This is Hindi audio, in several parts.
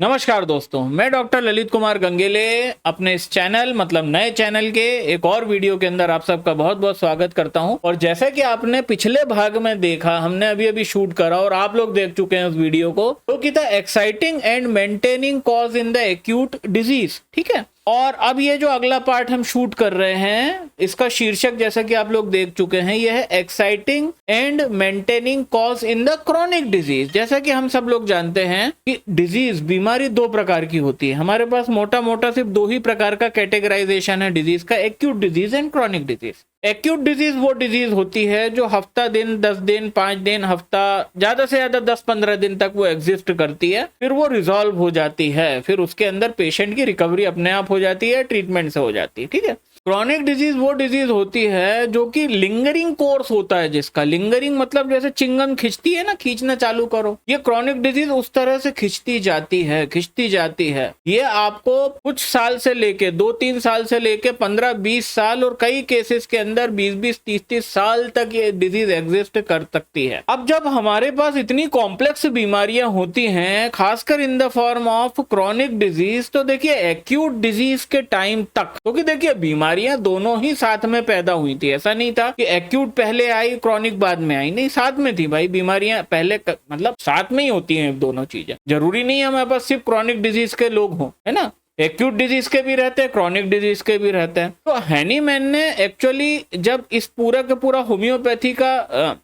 नमस्कार दोस्तों, मैं डॉक्टर ललित कुमार गंगेले अपने इस चैनल मतलब नए चैनल के एक और वीडियो के अंदर आप सबका बहुत बहुत स्वागत करता हूं। और जैसा कि आपने पिछले भाग में देखा, हमने अभी शूट करा और आप लोग देख चुके हैं उस वीडियो को, तो कि the exciting and maintaining cause in the acute disease. ठीक है, और अब ये जो अगला पार्ट हम शूट कर रहे हैं, इसका शीर्षक जैसा कि आप लोग देख चुके हैं, यह है exciting and maintaining cause in the chronic disease. जैसा कि हम सब लोग जानते हैं कि डिजीज बीमारी दो प्रकार की होती है। हमारे पास मोटा मोटा सिर्फ दो ही प्रकार का कैटेगराइजेशन है डिजीज का, acute disease and chronic disease. Acute disease वो डिजीज होती है जो हफ्ता दिन, 10 दिन, 5 दिन, हफ्ता, ज्यादा से ज्यादा 10-15 दिन तक वो एग्जिस्ट करती है, फिर वो रिजॉल्व हो जाती है, फिर उसके अंदर पेशेंट की रिकवरी अपने आप हो जाती है, ट्रीटमेंट से हो जाती है। ठीक है, क्रॉनिक डिजीज वो डिजीज होती है जो कि लिंगरिंग कोर्स होता है, जिसका लिंगरिंग मतलब जैसे चिंगम खिंचती है ना, खींचना चालू करो, ये क्रॉनिक डिजीज उस तरह से खिंचती जाती है। ये आपको कुछ साल से लेके 2-3 साल से लेके 15-20 साल और कई केसेस के अंदर 20-20, 30-30 साल तक ये डिजीज एग्जिस्ट कर सकती है। अब जब हमारे पास इतनी कॉम्प्लेक्स बीमारियां होती हैं, खासकर in the form of chronic disease, तो देखिए एक्यूट डिजीज के टाइम तक, क्योंकि देखिए बीमारियां दोनों ही साथ में पैदा हुई थी। ऐसा नहीं था कि एक्यूट पहले आई क्रॉनिक बाद में आई, नहीं, साथ में थी भाई। बीमारियां पहले मतलब साथ में ही होती हैं दोनों चीजें। जरूरी नहीं है हमारे पास सिर्फ क्रॉनिक डिजीज के लोग हों, है ना, एक्यूट डिजीज के भी रहते हैं, क्रॉनिक डिजीज के भी रहते हैं। तो हैनीमैन ने एक्चुअली जब इस पूरा का पूरा होम्योपैथी का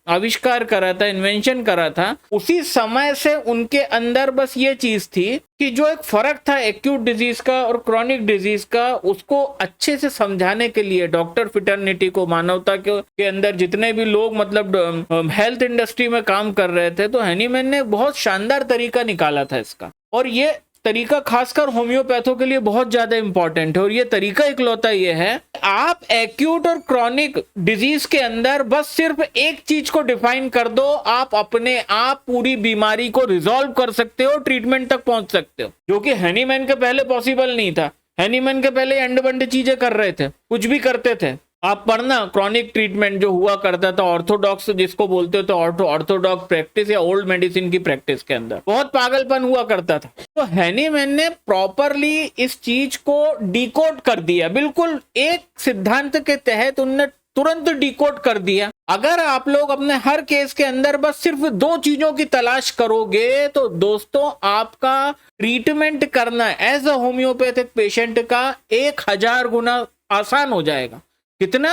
आविष्कार करा था, इन्वेंशन करा था, उसी समय से उनके अंदर बस ये चीज थी कि जो एक फर्क था एक्यूट डिजीज का और क्रॉनिक डिजीज का, उसको अच्छे से समझाने के लिए डॉक्टर फिटर्निटी को, मानवता के अंदर जितने भी लोग मतलब हेल्थ इंडस्ट्री में काम कर रहे थे, तो हैनीमैन ने बहुत शानदार तरीका निकाला था इसका। और ये तरीका खासकर होम्योपैथों के लिए बहुत ज्यादा इंपॉर्टेंट है। और ये तरीका इकलौता ये है, आप एक्यूट और क्रॉनिक डिजीज के अंदर बस सिर्फ एक चीज को डिफाइन कर दो, आप अपने आप पूरी बीमारी को रिजॉल्व कर सकते हो, ट्रीटमेंट तक पहुंच सकते हो, जो कि हैनीमैन के पहले पॉसिबल नहीं था। हैनीमैन के पहले अंड बंड चीजें कर रहे थे, कुछ भी करते थे। आप पढ़ना, क्रॉनिक ट्रीटमेंट जो हुआ करता था ऑर्थोडॉक्स जिसको बोलते थे, ऑर्थोडॉक्स प्रैक्टिस या ओल्ड मेडिसिन की प्रैक्टिस के अंदर बहुत पागलपन हुआ करता था। तो हैनीमैन ने प्रॉपरली इस चीज को डिकोड कर दिया, बिल्कुल एक सिद्धांत के तहत उनने तुरंत डिकोड कर दिया। अगर आप लोग अपने हर केस के अंदर बस सिर्फ दो चीजों की तलाश करोगे, तो दोस्तों आपका ट्रीटमेंट करना एज अ होम्योपैथिक पेशेंट का 1000 गुना आसान हो जाएगा। कितना?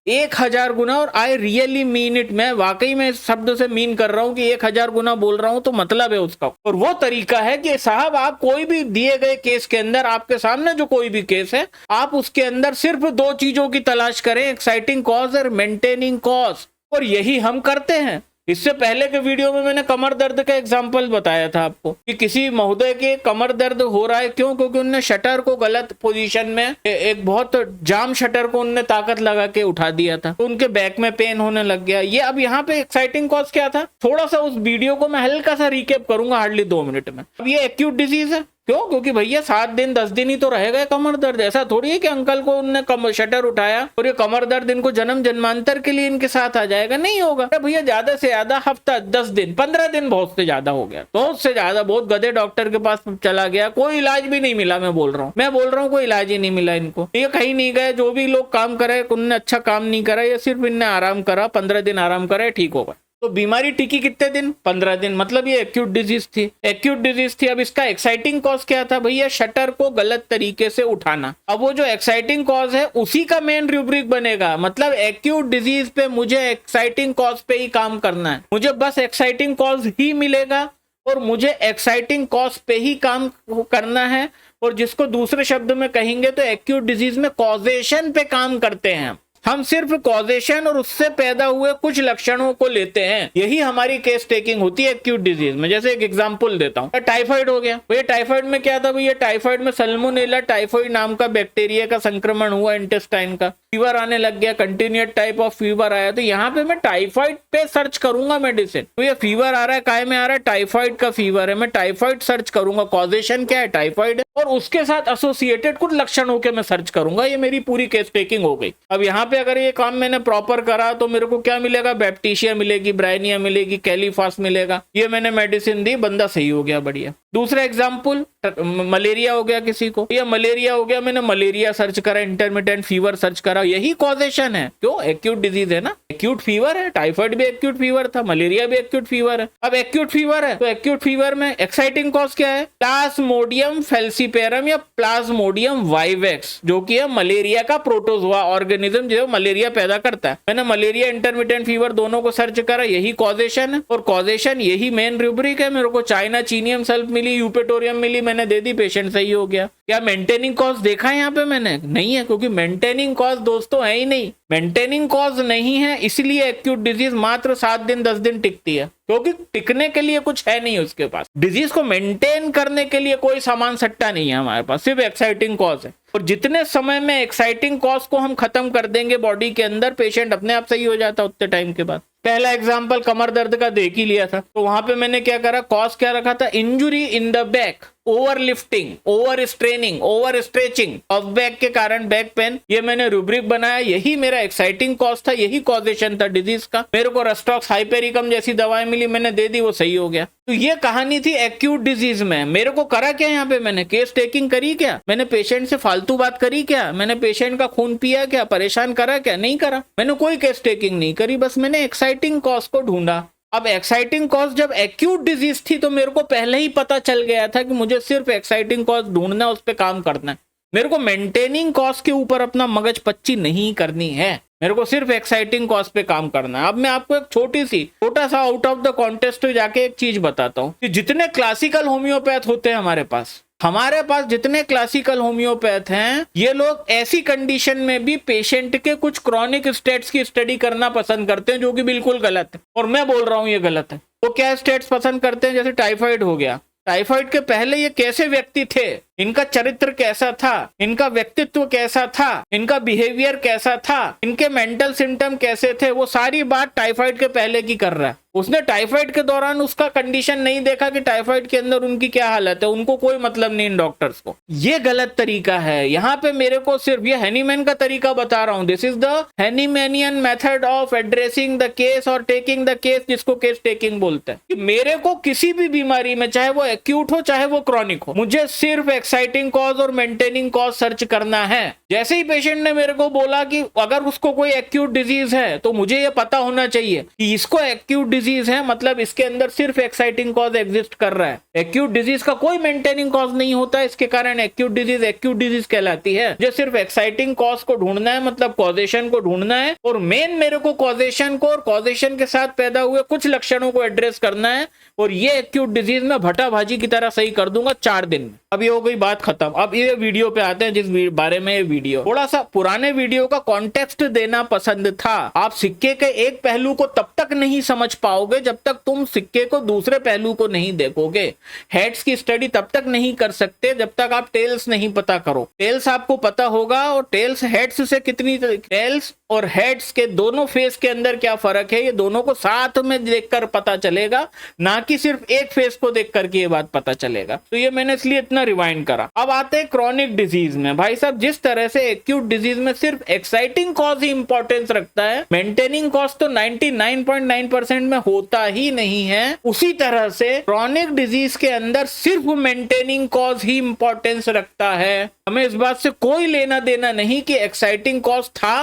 1000 गुना। और आई रियली मीन इट, मैं वाकई में इस शब्द से मीन कर रहा हूं कि 1000 गुना बोल रहा हूं, तो मतलब है उसका। और वो तरीका है कि साहब आप कोई भी दिए गए केस के अंदर, आपके सामने जो कोई भी केस है, आप उसके अंदर सिर्फ दो चीजों की तलाश करें, एक्साइटिंग कॉज और मेंटेनिंग कॉज। और यही हम करते हैं। इससे पहले के वीडियो में मैंने कमर दर्द का एग्जांपल बताया था आपको कि किसी महोदय के कमर दर्द हो रहा है, क्यों? क्योंकि उन्होंने शटर को गलत पोजीशन में, एक बहुत जाम शटर को उन्होंने ताकत लगा के उठा दिया था, तो उनके बैक में पेन होने लग गया। ये अब यहाँ पे एक्साइटिंग कॉज क्या था, थोड़ा सा उस वीडियो को मैं हल्का सा रिकेप करूंगा, हार्डली 2 मिनट में। अब ये एक्यूट डिजीज है, क्यों? क्योंकि भैया 7 दिन 10 दिन ही तो रहेगा कमर दर्द। ऐसा थोड़ी है कि अंकल को उनने शटर उठाया और ये कमर दर्द इनको जन्म जन्मांतर के लिए इनके साथ आ जाएगा, नहीं होगा भैया। ज्यादा से ज्यादा हफ्ता, 10 दिन, 15 दिन बहुत से ज्यादा हो गया, बहुत से ज्यादा। बहुत गधे डॉक्टर के पास चला गया, कोई इलाज भी नहीं मिला। मैं बोल रहा हूँ कोई इलाज ही नहीं मिला इनको। ये कहीं नहीं गए, जो भी लोग काम करे उनने अच्छा काम नहीं करा, ये सिर्फ इनने आराम करा, 15 दिन आराम करे, ठीक होगा। तो बीमारी टिकी कितने दिन? 15 दिन। मतलब ये एक्यूट डिजीज थी। अब इसका एक्साइटिंग कॉज क्या था भैया? शटर को गलत तरीके से उठाना। अब वो जो एक्साइटिंग कॉज है उसी का मेन रूब्रिक बनेगा। मतलब एक्यूट डिजीज पे मुझे एक्साइटिंग कॉज पे ही काम करना है, मुझे बस एक्साइटिंग कॉज ही मिलेगा और मुझे एक्साइटिंग कॉज पे ही काम करना है। और जिसको दूसरे शब्द में कहेंगे तो एक्यूट डिजीज में कॉजेशन पे काम करते हैं हम सिर्फ कॉजेशन और उससे पैदा हुए कुछ लक्षणों को लेते हैं। यही हमारी केस टेकिंग होती है एक्यूट डिजीज में। जैसे एक एग्जांपल देता हूँ, टाइफाइड हो गया भैया। टाइफाइड में क्या था भैया? टाइफाइड में सल्मोनेला टाइफाइड नाम का बैक्टीरिया का संक्रमण हुआ इंटेस्टाइन का, फीवर आने लग गया, कंटिन्यूट टाइप ऑफ फीवर आया। तो यहाँ पे मैं टाइफाइड पे सर्च करूंगा मेडिसिन। तो ये फीवर आ रहा है, काय में आ रहा है? टाइफाइड का फीवर है, मैं टाइफाइड सर्च करूंगा। कॉजेशन क्या है? टाइफाइड है, और उसके साथ एसोसिएटेड कुछ लक्षण होके मैं सर्च करूंगा। ये मेरी पूरी केस टेकिंग हो गई। अब यहाँ पे अगर ये काम मैंने प्रॉपर करा तो मेरे को क्या मिलेगा? बैप्टीशिया मिलेगी, ब्राइनिया मिलेगी, कैलीफास मिलेगा। ये मैंने मेडिसिन दी, बंदा सही हो गया, बढ़िया। दूसरा एग्जाम्पल, मलेरिया हो गया किसी को, या मलेरिया हो गया, मैंने मलेरिया सर्च करा, इंटरमिटेंट फीवर सर्च करा, यही कॉजेशन है। क्यों? एक्यूट डिजीज है ना, एक्यूट फीवर है, टाइफाइड भी एक्यूट फीवर था, मलेरिया भी एक्यूट फीवर है। अब एक्यूट फीवर है तो एक्यूट फीवर में एक्साइटिंग कॉज क्या है? प्लाज्मोडियम फैल्सीपेरम या प्लाज्मोडियम वाइवेक्स, जो कि है मलेरिया का प्रोटोजोआ ऑर्गेनिज्म जो मलेरिया पैदा करता है। मैंने मलेरिया इंटरमिटेंट फीवर दोनों को सर्च करा, यही कॉजेशन है, और कॉजेशन यही मेन रूब्रिक है। मेरे को चाइना चीनियम सल्फ मिली, यूपेटोरियम मिली, मैंने दे दी, पेशेंट सही हो गया। क्या मेंटेनिंग कॉज देखा है यहाँ पे मैंने? नहीं है, क्योंकि मेंटेनिंग कॉज दोस्तों है ही नहीं। मेंटेनिंग कॉज नहीं है, इसलिए एक्यूट डिजीज मात्र 7 दिन 10 दिन टिकती है, क्योंकि टिकने के लिए कुछ है नहीं उसके पास। डिजीज को मेंटेन करने के लिए कोई सामान सट्टा नहीं है हमारे पास, सिर्फ एक्साइटिंग कॉज है। और जितने समय में एक्साइटिंग कॉज को हम खत्म कर देंगे बॉडी के अंदर, पेशेंट अपने आप सही हो जाता है उतने टाइम के बाद। पहला एग्जाम्पल कमर दर्द का देख ही लिया था, तो वहां पे मैंने क्या करा, कॉज क्या रखा था? Injury in the back, over lifting, over straining, over stretching of back के कारण बैक पेन, ये मैंने रूब्रिक बनाया, यही मेरा एक्साइटिंग कॉज था, यही कॉजेशन था डिजीज का। मेरे को रस्टॉक्स हाइपेरिकम जैसी दवाएं मिली, मैंने दे दी, वो सही हो गया। तो ये कहानी थी एक्यूट डिजीज में। मेरे को करा क्या यहाँ पे? मैंने केस टेकिंग करी क्या? मैंने पेशेंट से फालतू बात करी क्या? मैंने पेशेंट का खून पिया क्या? परेशान करा क्या? नहीं करा, मैंने कोई केस टेकिंग नहीं करी, बस मैंने एक्साइटिंग कॉज को ढूंढा। अब एक्साइटिंग कॉज जब एक्यूट डिजीज थी तो मेरे को पहले ही पता चल गया था कि मुझे सिर्फ एक्साइटिंग कॉज ढूंढना, उस पर काम करना है। मेरे को मेंटेनिंग कॉज के ऊपर अपना मगज पच्ची नहीं करनी है, मेरे को सिर्फ एक्साइटिंग कॉज पे काम करना है। अब मैं आपको एक छोटा सा आउट ऑफ द कॉन्टेस्ट जाके एक चीज बताता हूँ कि जितने क्लासिकल होम्योपैथ होते हैं हमारे पास जितने क्लासिकल होम्योपैथ हैं, ये लोग ऐसी कंडीशन में भी पेशेंट के कुछ क्रॉनिक स्टेट्स की स्टडी करना पसंद करते हैं, जो कि बिल्कुल गलत है, और मैं बोल रहा हूं ये गलत है। वो क्या स्टेट्स पसंद करते हैं? जैसे टाइफाइड हो गया, टाइफाइड के पहले ये कैसे व्यक्ति थे, इनका चरित्र कैसा था, इनका व्यक्तित्व कैसा था, इनका बिहेवियर कैसा था, इनके मेंटल सिम्टम कैसे थे, वो सारी बात टाइफाइड के पहले की कर रहा है। उसने टाइफाइड के दौरान उसका कंडीशन नहीं देखा कि टाइफाइड के अंदर उनकी क्या हालत है, उनको कोई मतलब नहीं इन डॉक्टर्स को। ये गलत तरीका है। यहाँ पे मेरे को सिर्फ ये हैनीमैन का तरीका बता रहा हूँ, this is the Hahnemannian method of addressing the case और टेकिंग द केस, जिसको केस टेकिंग बोलते हैं। कि मेरे को किसी भी बीमारी में, चाहे वो एक्यूट हो चाहे वो क्रॉनिक हो, मुझे सिर्फ एक्साइटिंग कॉज और मेंटेनिंग कॉज सर्च करना है। जैसे ही पेशेंट ने मेरे को बोला कि अगर उसको कोई एक्यूट डिजीज है तो मुझे ये पता होना चाहिए कि इसको एक्यूट डिजीज है, मतलब इसके अंदर सिर्फ एक्साइटिंग कॉज एग्जिस्ट कर रहा है, एक्यूट डिजीज का कोई मेंटेनिंग कॉज नहीं होता, इसके कारण एक्यूट डिजीज कहलाती है। जो सिर्फ एक्साइटिंग कॉज को ढूंढना है, मतलब कॉजेशन को ढूंढना है, और मेन मेरे को कॉजेशन को और कॉजेशन के साथ पैदा हुए कुछ लक्षणों को एड्रेस करना है, और ये एक्यूट डिजीज में भट्टाभाजी की तरह सही कर दूंगा 4 दिन में। अब ये हो गई बात खत्म। अब ये वीडियो पे आते हैं, जिस बारे में ये वीडियो, थोड़ा सा पुराने वीडियो का कॉन्टेक्स्ट देना पसंद था। आप सिक्के के एक पहलू को तब तक नहीं समझ पाओगे जब तक तुम सिक्के को दूसरे पहलू को नहीं देखोगे। हेड्स की स्टडी तब तक नहीं कर सकते जब तक आप टेल्स नहीं पता करो। टेल्स आपको पता होगा, और टेल्स हेड्स से कितनी, टेल्स और हेड्स के दोनों फेस के अंदर क्या फर्क है, ये दोनों को साथ में देखकर पता चलेगा, ना कि सिर्फ एक फेस को देख करके ये बात पता चलेगा। तो ये मैंने इसलिए इतना रिवाइंड करा। अब आते हैं क्रॉनिक डिजीज में। भाई साहब, जिस तरह से एक्यूट डिजीज में सिर्फ एक्साइटिंग कॉज ही इंपॉर्टेंस रखता है, मेंटेनिंग कॉज तो 99.9% में होता ही नहीं है, उसी तरह से क्रॉनिक डिजीज के अंदर सिर्फ मेंटेनिंग कॉज ही इंपॉर्टेंस रखता है। हमें इस बात से कोई लेना देना नहीं कि एक्साइटिंग कॉज था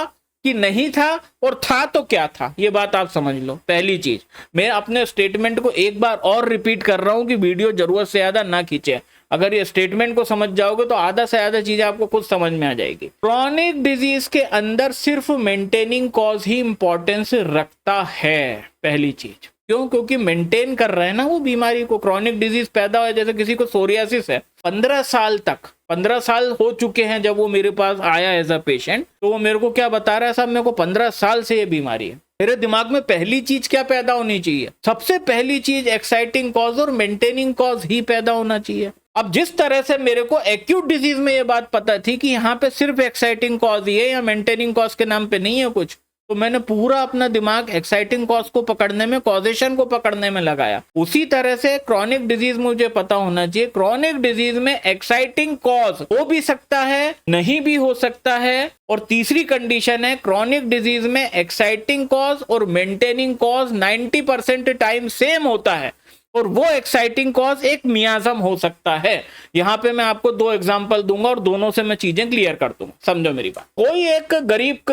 कि नहीं था, और था तो क्या था, ये बात आप समझ लो। पहली चीज, मैं अपने स्टेटमेंट को एक बार और रिपीट कर रहा हूं कि वीडियो जरूरत से ज्यादा ना खींचे। अगर ये स्टेटमेंट को समझ जाओगे तो आधा से ज्यादा चीजें आपको खुद समझ में आ जाएगी। क्रॉनिक डिजीज के अंदर सिर्फ मेंटेनिंग कॉज ही इंपॉर्टेंस रखता है, पहली चीज। क्यों? क्योंकि मेंटेन कर रहे हैं ना वो बीमारी को। क्रॉनिक डिजीज पैदा हुआ, जैसे किसी को सोरियासिस है, 15 साल हो चुके हैं जब वो मेरे पास आया एज अ पेशेंट, तो वो मेरे को क्या बता रहा है, साहब मेरे को 15 साल से ये बीमारी है। मेरे दिमाग में पहली चीज क्या पैदा होनी चाहिए? सबसे पहली चीज एक्साइटिंग कॉज और मेंटेनिंग कॉज ही पैदा होना चाहिए। अब जिस तरह से मेरे को एक्यूट डिजीज में ये बात पता थी कि यहाँ पे सिर्फ एक्साइटिंग कॉज ही है, या मेंटेनिंग कॉज के नाम पे नहीं है कुछ, तो मैंने पूरा अपना दिमाग एक्साइटिंग कॉज को पकड़ने में, कॉजेशन को पकड़ने में लगाया। उसी तरह से क्रॉनिक डिजीज मुझे पता होना चाहिए, क्रॉनिक डिजीज में एक्साइटिंग कॉज हो भी सकता है, नहीं भी हो सकता है, और तीसरी कंडीशन है क्रॉनिक डिजीज में एक्साइटिंग कॉज और मेंटेनिंग कॉज 90% टाइम सेम होता है। और वो एक्साइटिंग कॉज एक मियाज्म हो सकता है। यहाँ पे मैं आपको 2 एग्जांपल दूंगा और दोनों से मैं चीजें क्लियर कर दूंगा, समझो मेरी बात। कोई एक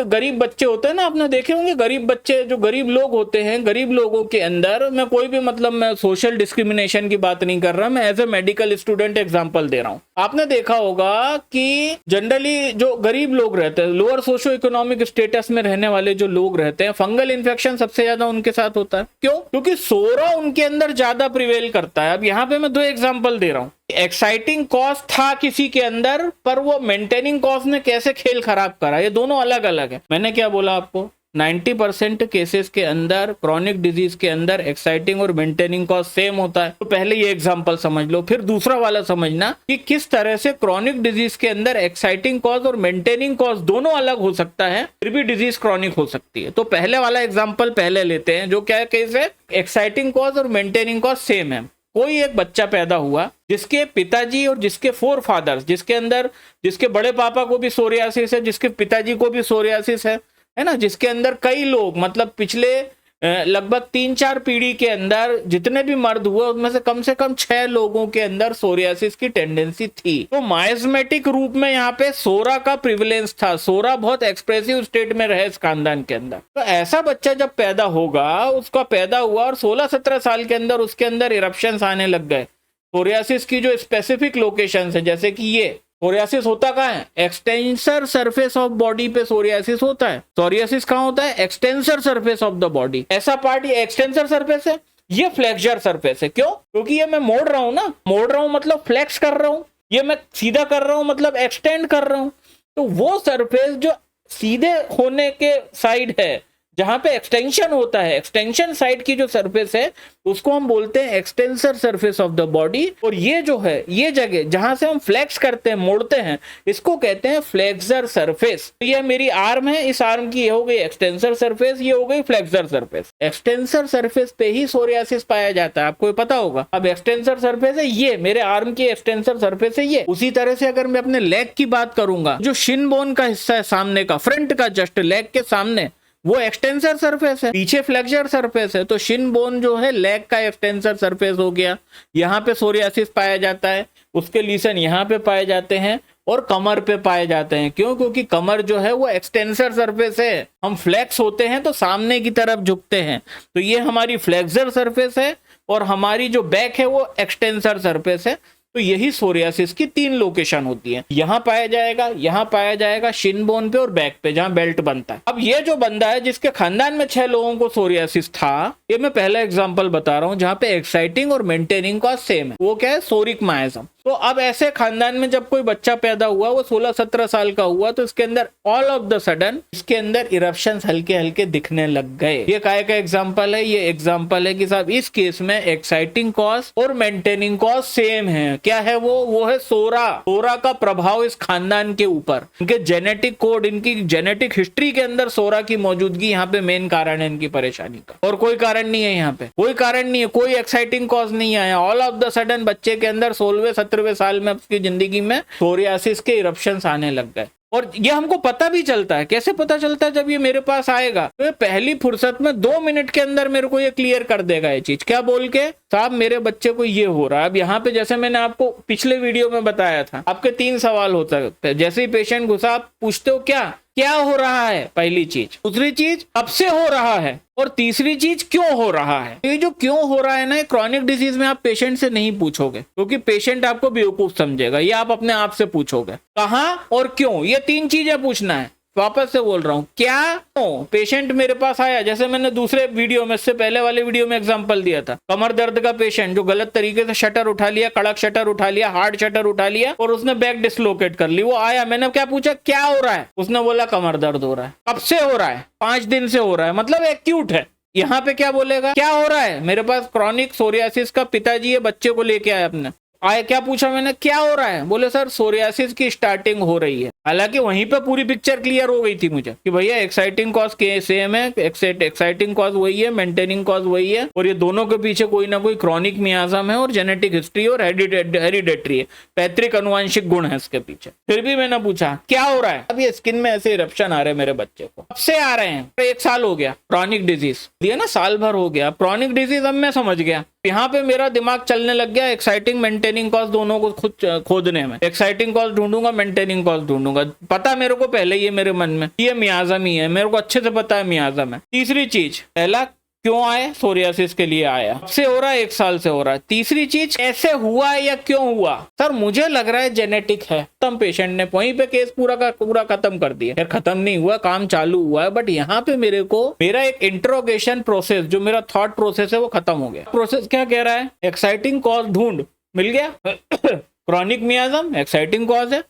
गरीब बच्चे होते हैं ना, आपने देखे होंगे गरीब बच्चे, जो गरीब लोग होते हैं, गरीब लोगों के अंदर मैं कोई भी मतलब मैं सोशल डिस्क्रिमिनेशन की बात नहीं कर रहा, मैं as a medical student example दे रहा हूँ। आपने देखा होगा कि जनरली जो गरीब लोग रहते हैं, लोअर सोशो इकोनॉमिक स्टेटस में रहने वाले जो लोग रहते हैं, फंगल इन्फेक्शन सबसे ज्यादा उनके साथ होता है। क्यों? क्योंकि सोरा उनके अंदर ज्यादा प्रिवेल करता है। अब यहाँ पे मैं 2 एग्जांपल दे रहा हूँ। एक्साइटिंग कॉज था किसी के अंदर, पर वो मेंटेनिंग कॉज ने कैसे खेल खराब करा, ये दोनों अलग अलग है। मैंने क्या बोला आपको, 90% केसेस के अंदर, क्रॉनिक डिजीज के अंदर एक्साइटिंग और मेंटेनिंग कॉज सेम होता है। तो पहले ये एग्जांपल समझ लो, फिर दूसरा वाला समझना कि किस तरह से क्रॉनिक डिजीज के अंदर एक्साइटिंग कॉज और मेंटेनिंग कॉज दोनों अलग हो सकता है, फिर भी डिजीज क्रॉनिक हो सकती है। तो पहले वाला एग्जाम्पल पहले लेते हैं, जो क्या केस है, एक्साइटिंग कॉज और मेंटेनिंग कॉज सेम है। कोई एक बच्चा पैदा हुआ जिसके पिताजी और जिसके 4 फादर्स, जिसके अंदर जिसके बड़े पापा को भी सोरियासिस है, जिसके पिताजी को भी सोरियासिस है ना, जिसके अंदर कई लोग मतलब पिछले लगभग 3-4 पीढ़ी के अंदर जितने भी मर्द हुए उनमें से कम 6 लोगों के अंदर सोरियासिस की टेंडेंसी थी। तो माइजमेटिक रूप में यहाँ पे सोरा का प्रिविलेंस था, सोरा बहुत एक्सप्रेसिव स्टेट में रहे इस खानदान के अंदर। तो ऐसा बच्चा जब पैदा होगा, उसका पैदा हुआ और 16-17 साल के अंदर उसके अंदर इरप्शंस आने लग गए। सोरियासिस की जो स्पेसिफिक लोकेशन है, जैसे कि ये सोरियासिस होता कहाँ है, एक्सटेंसर सरफेस ऑफ बॉडी पे सोरियासिस होता है। सोरियासिस कहाँ होता है, extensor surface of the body. ऐसा पार्ट ये एक्सटेंसर सरफेस है, ये फ्लेक्सर सरफेस है। क्यों? क्योंकि ये मैं मोड़ रहा हूं ना, मोड़ रहा हूं मतलब फ्लेक्स कर रहा हूं, ये मैं सीधा कर रहा हूं मतलब एक्सटेंड कर रहा हूं। तो वो सरफेस जो सीधे होने के साइड है, जहां पे एक्सटेंशन होता है, एक्सटेंशन साइड की जो सरफेस है उसको हम बोलते हैं extensor surface of the body. और ये जो है, ये जगह जहां से हम फ्लेक्स करते हैं, मोड़ते हैं, इसको कहते हैं फ्लेक्सर सरफेस। तो ये मेरी आर्म है, इस आर्म की ये हो गई एक्सटेंसर सरफेस, ये हो गई फ्लेक्सर सरफेस। एक्सटेंसर सरफेस पे ही सोरियासिस पाया जाता है, आपको पता होगा। अब एक्सटेंसर सरफेस है ये, मेरे आर्म की एक्सटेंसर सरफेस है ये। उसी तरह से अगर मैं अपने लेग की बात करूंगा, जो शिन बोन का हिस्सा है सामने का, फ्रंट का, जस्ट लेग के सामने, वो एक्सटेंसर सरफेस है, पीछे फ्लेक्सर सरफेस है। तो शिन बोन जो है लेग का एक्सटेंसर सरफेस हो गया, यहाँ पे सोरियासिस पाया जाता है, उसके लीसन यहाँ पे पाए जाते हैं और कमर पे पाए जाते हैं। क्यों? क्योंकि कमर जो है वो एक्सटेंसर सरफेस है, हम फ्लेक्स होते हैं तो सामने की तरफ झुकते हैं, तो ये हमारी फ्लेक्सर सरफेस है और हमारी जो बैक है वो एक्सटेंसर सरफेस है। तो यही सोरियासिस की 3 लोकेशन होती है, यहाँ पाया जाएगा शिन बोन पे और बैक पे, जहां बेल्ट बनता है। अब ये जो बंदा है जिसके खानदान में 6 लोगों को सोरियासिस था, ये मैं पहला एग्जांपल बता रहा हूं जहां पे एक्साइटिंग और मेंटेनिंग का सेम है, वो क्या है, सोरिक माइजम। तो अब ऐसे खानदान में जब कोई बच्चा पैदा हुआ, वो 16-17 साल का हुआ, तो इसके अंदर ऑल ऑफ द सडन इसके अंदर इरप्शंस हल्के हल्के दिखने लग गए। ये काय का एग्जांपल है, ये एग्जांपल है कि साहब इस केस में एक्साइटिंग कॉज और मेंटेनिंग कॉज सेम है। क्या है वो है सोरा। सोरा का प्रभाव इस खानदान के ऊपर, इनके जेनेटिक कोड, इनकी जेनेटिक हिस्ट्री के अंदर सोरा की मौजूदगी यहाँ पे मेन कारण है इनकी परेशानी का, और कोई कारण नहीं है। यहाँ पे कोई कारण नहीं है, कोई एक्साइटिंग कॉज नहीं आया। ऑल ऑफ द सडन बच्चे के अंदर 16वें-17वें साल में उसकी जिंदगी में सोरियासिस के इरप्शंस आने लग गए। और ये हमको पता भी चलता है। कैसे पता चलता है? जब ये मेरे पास आएगा तो ये पहली फुर्सत में 2 मिनट के अंदर मेरे को ये क्लियर कर देगा ये चीज। क्या बोल के? साहब मेरे बच्चे को ये हो रहा है। अब यहाँ पे जैसे मैंने आपको पिछले वीडियो में बताया था, आपके 3 सवाल होता है। जैसे ही पेशेंट घुसा, आप पूछते हो क्या हो रहा है, पहली चीज। दूसरी चीज, कब से हो रहा है, और तीसरी चीज, क्यों हो रहा है। ये जो क्यों हो रहा है ना, क्रॉनिक डिजीज में आप पेशेंट से नहीं पूछोगे, क्योंकि पेशेंट आपको बेवकूफ समझेगा। ये आप अपने आप से पूछोगे, कहां और क्यों, ये 3 चीजें पूछना है। वापस से बोल रहा हूं, क्या, क्यों। पेशेंट मेरे पास आया, जैसे मैंने दूसरे वीडियो में, इससे पहले वाले वीडियो में एग्जांपल दिया था, कमर दर्द का पेशेंट जो गलत तरीके से शटर उठा लिया, कड़क शटर उठा लिया, हार्ड शटर उठा लिया और उसने बैक डिसलोकेट कर ली। वो आया, मैंने क्या पूछा, क्या हो रहा है, उसने बोला कमर दर्द हो रहा है। कब से हो रहा है? 5 दिन से हो रहा है, मतलब एक्यूट है। यहाँ पे क्या बोलेगा, क्या हो रहा है, मेरे पास क्रॉनिक सोरियासिस का पिताजी है, बच्चे को लेके आए अपने, आए, क्या पूछा मैंने, क्या हो रहा है, बोले सर सोरियासिस की स्टार्टिंग हो रही है। हालांकि वहीं पे पूरी पिक्चर क्लियर हो गई थी मुझे कि भैया एक्साइटिंग कॉज के सेम है, एक्साइटिंग कॉज वही है, मेंटेनिंग कॉज वही है, और ये दोनों के पीछे कोई ना कोई क्रॉनिक मियाज्म है और जेनेटिक हिस्ट्री और हेरिडेटरी है, पैतृक अनुवांशिक गुण है इसके पीछे। फिर भी मैंने पूछा क्या हो रहा है। अब ये स्किन में ऐसे इरप्शन आ रहे हैं मेरे बच्चे को, कब से आ रहे हैं, 1 साल हो गया। क्रॉनिक डिजीज दिया ना, साल भर हो गया। क्रॉनिक डिजीज अब मैं समझ गया, यहाँ पे मेरा दिमाग चलने लग गया एक्साइटिंग मेंटेनिंग कॉज दोनों को खुद खोदने में। एक्साइटिंग कॉज ढूंढूंगा, मेंटेनिंग कॉज ढूंढूंगा। पता मेरे को पहले ही है मेरे मन में, ये मियाज़म ही है, मेरे को अच्छे से पता है मियाज़म है। तीसरी चीज, पहला क्यों आए, सोरियासिस के लिए आया, अब से हो रहा है 1 साल से हो रहा है। तीसरी चीज, कैसे हुआ या क्यों हुआ। सर मुझे लग रहा है जेनेटिक है। तम पेशेंट ने वहीं पे केस पूरा का पूरा खत्म कर दिया। यार खत्म नहीं हुआ, काम चालू हुआ है, बट यहाँ पे मेरे को मेरा एक इंट्रोगेशन प्रोसेस, जो मेरा थॉट प्रोसेस है वो खत्म हो गया। प्रोसेस क्या कह रहा है, एक्साइटिंग कॉज ढूंढ, मिल गया क्रॉनिक मियाज़म एक्साइटिंग कॉज है।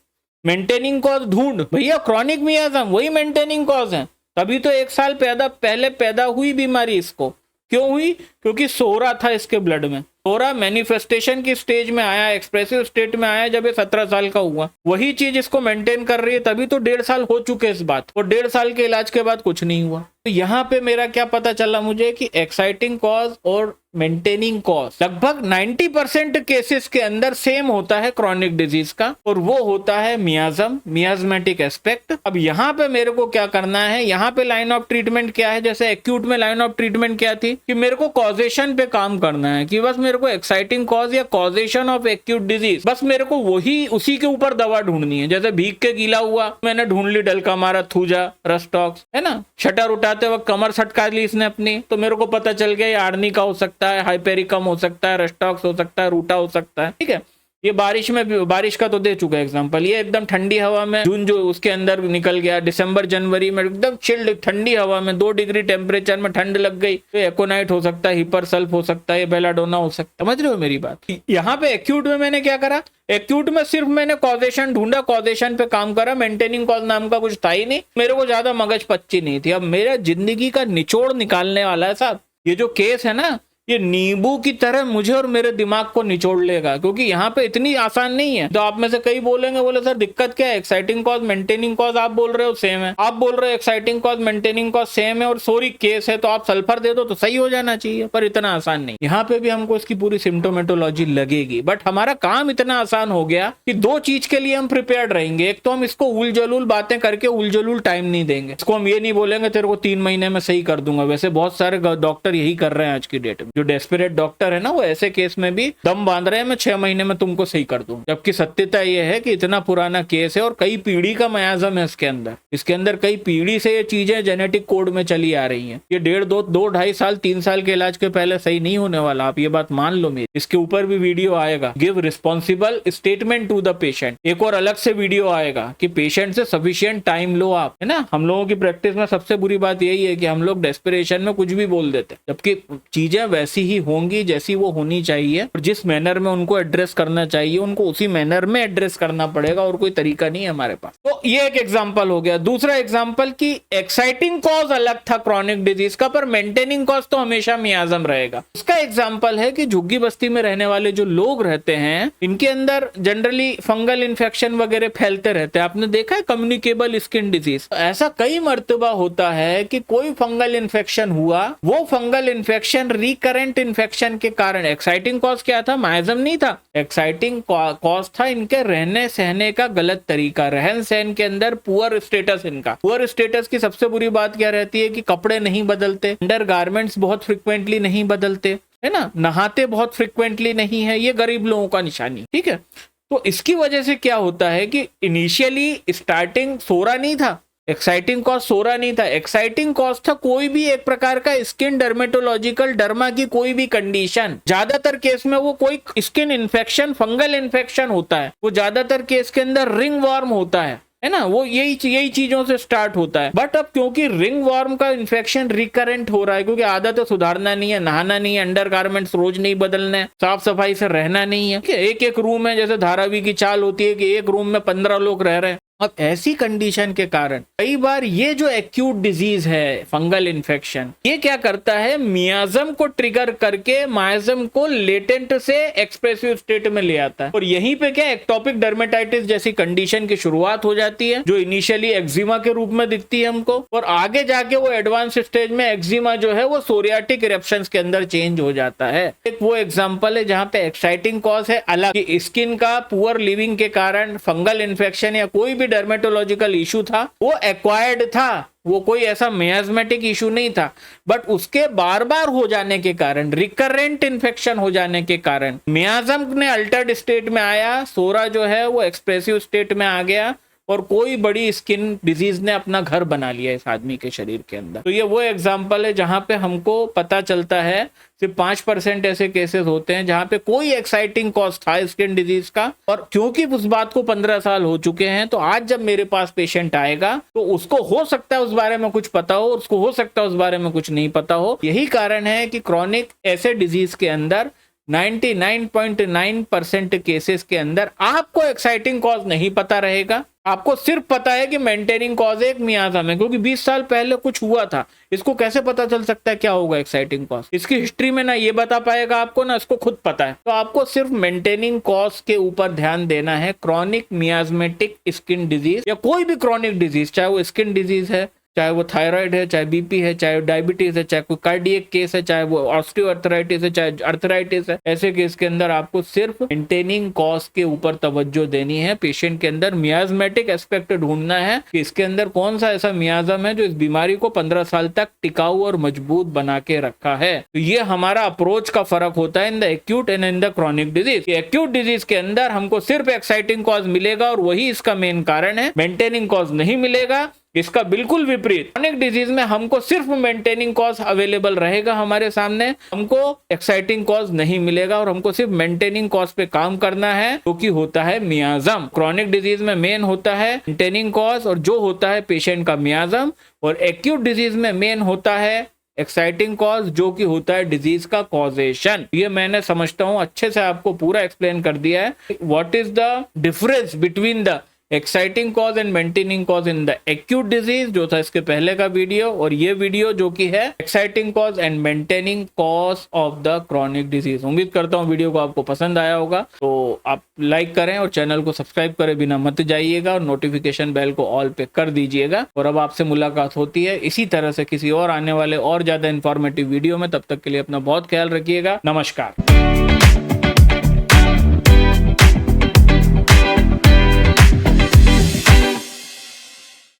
मेंटेनिंग कॉज ढूंढ, भैया क्रॉनिक मियाज़म वही मेंटेनिंग कॉज है। तभी तो 1 साल पहले पैदा हुई बीमारी इसको। क्यों हुई, क्योंकि सोरा था इसके ब्लड में। सोरा मैनिफेस्टेशन की स्टेज में आया, एक्सप्रेसिव स्टेट में आया जब ये 17 साल का हुआ। वही चीज इसको मेंटेन कर रही है, तभी तो 1.5 साल हो चुके इस बात, और 1.5 साल के इलाज के बाद कुछ नहीं हुआ। तो यहाँ पे मेरा क्या पता चला मुझे कि एक्साइटिंग कॉज और मेंटेनिंग कॉज लगभग 90% केसेस के अंदर सेम होता है क्रॉनिक डिजीज का, और वो होता है मियाज़म, मियाज़मेटिक एस्पेक्ट। अब यहाँ पे मेरे को क्या करना है, यहाँ पे लाइन ऑफ ट्रीटमेंट क्या है। जैसे एक्यूट में लाइन ऑफ ट्रीटमेंट क्या थी कि मेरे को कॉजेशन पे काम करना है, कि बस मेरे को एक्साइटिंग कॉज या कॉजेशन ऑफ एक्यूट डिजीज, बस मेरे को वही उसी के ऊपर दवा ढूंढनी है। जैसे भीग के गीला हुआ, मैंने ढूंढ ली डलका मारा, थूजा, रस्टॉक्स, है ना, शटर उठाते वक्त कमर सटका ली इसने अपनी, तो मेरे को पता चल गया ये आर्नी का हो सकता है, हाइपेरिकम हो सकता है, रस्टॉक्स हो सकता है, रूटा हो सकता है। ठीक है, ये बारिश का तो दे चुका एग्जांपल। ये एकदम ठंडी हवा में जून जो उसके अंदर निकल गया, दिसंबर जनवरी में एकदम चिल्ड ठंडी हवा में 2 डिग्री टेम्परेचर में ठंड लग गई, तो एकोनाइट हो सकता है, हिपरसल्फ हो सकता है, बेलाडोना हो सकता है। समझ रहे हो मेरी बात। यहाँ पे एक्यूट में मैंने क्या करा, एक्यूट में सिर्फ मैंने कॉजेशन ढूंढा, कॉजेशन पे काम करा, मेंटेनिंग कॉज नाम का कुछ था ही नहीं, मेरे को ज्यादा मगज पच्ची नहीं थी। अब मेरा जिंदगी का निचोड़ निकालने वाला है साहब ये जो केस है ना, ये नींबू की तरह मुझे और मेरे दिमाग को निचोड़ लेगा, क्योंकि यहाँ पे इतनी आसान नहीं है। तो आप में से कई बोलेंगे, बोले सर दिक्कत क्या है, एक्साइटिंग कॉज मेंटेनिंग कॉज आप बोल रहे हो सेम है, आप बोल रहे हो exciting cause maintaining cause same है, और सॉरी केस है तो आप सल्फर दे दो तो सही हो जाना चाहिए, पर इतना आसान नहीं। यहाँ पे भी हमको इसकी पूरी सिम्टोमेटोलॉजी लगेगी, बट हमारा काम इतना आसान हो गया कि 2 चीज के लिए हम प्रिपेयर्ड रहेंगे। एक तो हम इसको उल जलूल बातें करके उल जलूल टाइम नहीं देंगे, इसको हम ये नहीं बोलेंगे तेरे को 3 महीने में सही कर दूंगा। वैसे बहुत सारे डॉक्टर यही कर रहे हैं आज की डेट में, जो डेस्परेट डॉक्टर है ना, वो ऐसे केस में भी दम बांध रहे हैं, मैं 6 महीने में तुमको सही कर दूं। जबकि सत्यता यह है कि इतना पुराना केस है और कई पीढ़ी का मियाज़म है इसके अंदर कई पीढ़ी से ये चीजें जेनेटिक कोड में चली आ रही हैं। ये 2.5 साल 3 साल के इलाज के पहले सही नहीं होने वाला, आप ये बात मान लो मेरी। इसके ऊपर भी वीडियो आएगा, give responsible statement to the patient, एक और अलग से वीडियो आएगा कि पेशेंट से सफिशिएंट टाइम लो आप, है ना। हम लोगों की प्रैक्टिस में सबसे बुरी बात यही है कि हम लोग डेस्परेशन में कुछ भी बोल देते हैं, जबकि चीजें वैसी ही होंगी जैसी वो होनी चाहिए, और जिस मैनर में उनको एड्रेस करना चाहिए उनको उसी मैनर में एड्रेस करना पड़ेगा, और कोई तरीका नहीं है हमारे पास। तो ये एक एग्जांपल हो गया। दूसरा एग्जांपल कि एक्साइटिंग कॉज अलग था क्रॉनिक डिजीज का, पर मेंटेनिंग कॉज तो हमेशा मियाज़म रहेगा। उसका एग्जांपल है कि झुग्गी बस्ती में रहने वाले जो लोग रहते हैं, इनके अंदर जनरली फंगल इन्फेक्शन वगैरह फैलते रहते हैं। आपने देखा है कम्युनिकेबल स्किन डिजीज, ऐसा कई मर्तबा होता है कि कोई फंगल इन्फेक्शन हुआ, वो फंगल इन्फेक्शन रिकरेंट इन्फेक्शन के कारण, एक्साइटिंग कॉज क्या था, मियाज़म नहीं था, एक्साइटिंग कॉज था इनके रहने सहने का गलत तरीका, रहन सहन के अंदर पुअर स्टेटस। इनका पुअर स्टेटस की सबसे बुरी बात क्या रहती है कि कपड़े नहीं बदलते, अंडर गारमेंट्स बहुत फ्रिक्वेंटली नहीं बदलते, है ना, नहाते बहुत फ्रिक्वेंटली नहीं है, ये गरीब लोगों का निशानी। ठीक है, तो इसकी वजह से क्या होता है कि इनिशियली स्टार्टिंग सोरा नहीं था, एक्साइटिंग कॉज सोरा नहीं था, एक्साइटिंग कॉज था कोई भी एक प्रकार का स्किन डर्मेटोलॉजिकल डर्मा की कोई भी कंडीशन। ज्यादातर केस में वो कोई स्किन इन्फेक्शन, फंगल इन्फेक्शन होता है, वो ज्यादातर केस के अंदर रिंग वर्म होता है ना, वो यही चीजों से स्टार्ट होता है। बट अब क्योंकि रिंग वर्म का इन्फेक्शन रिकरेंट हो रहा है, क्योंकि आदत सुधारना नहीं है, नहाना नहीं है, अंडर गारमेंट्स रोज नहीं बदलने, साफ सफाई से रहना नहीं है, एक रूम है, जैसे धारावी की चाल होती है कि एक रूम में 15 लोग रह रहे हैं। अब ऐसी कंडीशन के कारण कई बार ये जो एक्यूट डिजीज है फंगल इन्फेक्शन, ये क्या करता है, मियाज़म को ट्रिगर करके मियाज़म को लेटेंट से एक्सप्रेसिव स्टेट में ले आता है, और यहीं पे क्या एक्टोपिक डर्मेटाइटिस जैसी कंडीशन की शुरुआत हो जाती है, जो इनिशियली एक्जिमा के रूप में दिखती है हमको, और आगे जाके वो एडवांस स्टेज में एक्जिमा जो है वो सोरियाटिक इरेप्शंस के अंदर चेंज हो जाता है। एक वो एग्जाम्पल है जहाँ पे एक्साइटिंग कॉज है अलग, स्किन का पुअर लिविंग के कारण फंगल इन्फेक्शन या कोई भी डर्मेटोलॉजिकल इशू था वो एक्वायर्ड था, वो कोई ऐसा मियाज्मेटिक इशू नहीं था, बट उसके बार बार हो जाने के कारण, रिकरेंट इन्फेक्शन हो जाने के कारण मियाज्म ने अल्टर्ड स्टेट में आया, सोरा जो है वो एक्सप्रेसिव स्टेट में आ गया और कोई बड़ी स्किन डिजीज ने अपना घर बना लिया इस आदमी के शरीर के अंदर। तो ये वो एग्जाम्पल है जहां पे हमको पता चलता है सिर्फ 5% ऐसे केसेस होते हैं जहां पे कोई एक्साइटिंग कॉज था स्किन डिजीज का, और क्योंकि उस बात को 15 साल हो चुके हैं तो आज जब मेरे पास पेशेंट आएगा तो उसको हो सकता है उस बारे में कुछ पता हो, उसको हो सकता है उस बारे में कुछ नहीं पता हो। यही कारण है कि क्रॉनिक ऐसे डिजीज के अंदर 99.9% केसेस के अंदर आपको एक्साइटिंग कॉज नहीं पता रहेगा, आपको सिर्फ पता है कि मेंटेनिंग कॉज एक मियाज्म है, क्योंकि 20 साल पहले कुछ हुआ था। इसको कैसे पता चल सकता है क्या होगा एक्साइटिंग कॉज? इसकी हिस्ट्री में ना ये बता पाएगा आपको, ना इसको खुद पता है। तो आपको सिर्फ मेंटेनिंग कॉज के ऊपर ध्यान देना है। क्रॉनिक मियाज्मेटिक स्किन डिजीज या कोई भी क्रॉनिक डिजीज, चाहे वो स्किन डिजीज है, चाहे वो थायराइड है, चाहे बीपी है, चाहे डायबिटीज है, चाहे कोई कार्डियक केस है, चाहे वो ऑस्टियोआर्थराइटिस है, चाहे अर्थराइटिस है, ऐसे केस के अंदर आपको सिर्फ मेंटेनिंग कॉज के ऊपर तवज्जो देनी है। पेशेंट के अंदर मियाज्मेटिक एस्पेक्ट ढूंढना है कि इसके अंदर कौन सा ऐसा मियाज्म है जो इस बीमारी को 15 साल तक टिकाऊ और मजबूत बना के रखा है। तो ये हमारा अप्रोच का फर्क होता है in the acute and in the chronic disease. Acute disease के अंदर हमको सिर्फ एक्साइटिंग कॉज मिलेगा और वही इसका मेन कारण है, मेंटेनिंग कॉज नहीं मिलेगा। इसका बिल्कुल विपरीत क्रॉनिक डिजीज में हमको सिर्फ मेंटेनिंग कॉज अवेलेबल रहेगा हमारे सामने, हमको एक्साइटिंग कॉज नहीं मिलेगा और हमको सिर्फ मेंटेनिंग कॉज पे काम करना है, जो कि होता है मियाज्म। क्रॉनिक डिजीज में मेन होता है मेंटेनिंग कॉज और जो होता है पेशेंट का मियाज्म, और एक्यूट डिजीज में मेन होता है एक्साइटिंग कॉज जो कि होता है डिजीज का कॉजेशन। ये मैंने समझता हूं अच्छे से आपको पूरा एक्सप्लेन कर दिया है what is the difference between the exciting cause and maintaining cause in the acute disease, जो था इसके पहले का वीडियो, और ये वीडियो जो कि है exciting cause and maintaining cause of the chronic disease. उम्मीद करता हूँ वीडियो को आपको पसंद आया होगा, तो आप लाइक करें और चैनल को सब्सक्राइब करे बिना मत जाइएगा और नोटिफिकेशन बेल को ऑल पे कर दीजिएगा। और अब आपसे मुलाकात होती है इसी तरह से किसी और आने वाले और ज्यादा इंफॉर्मेटिव वीडियो में। तब तक के लिए अपना बहुत ख्याल रखिएगा। नमस्कार।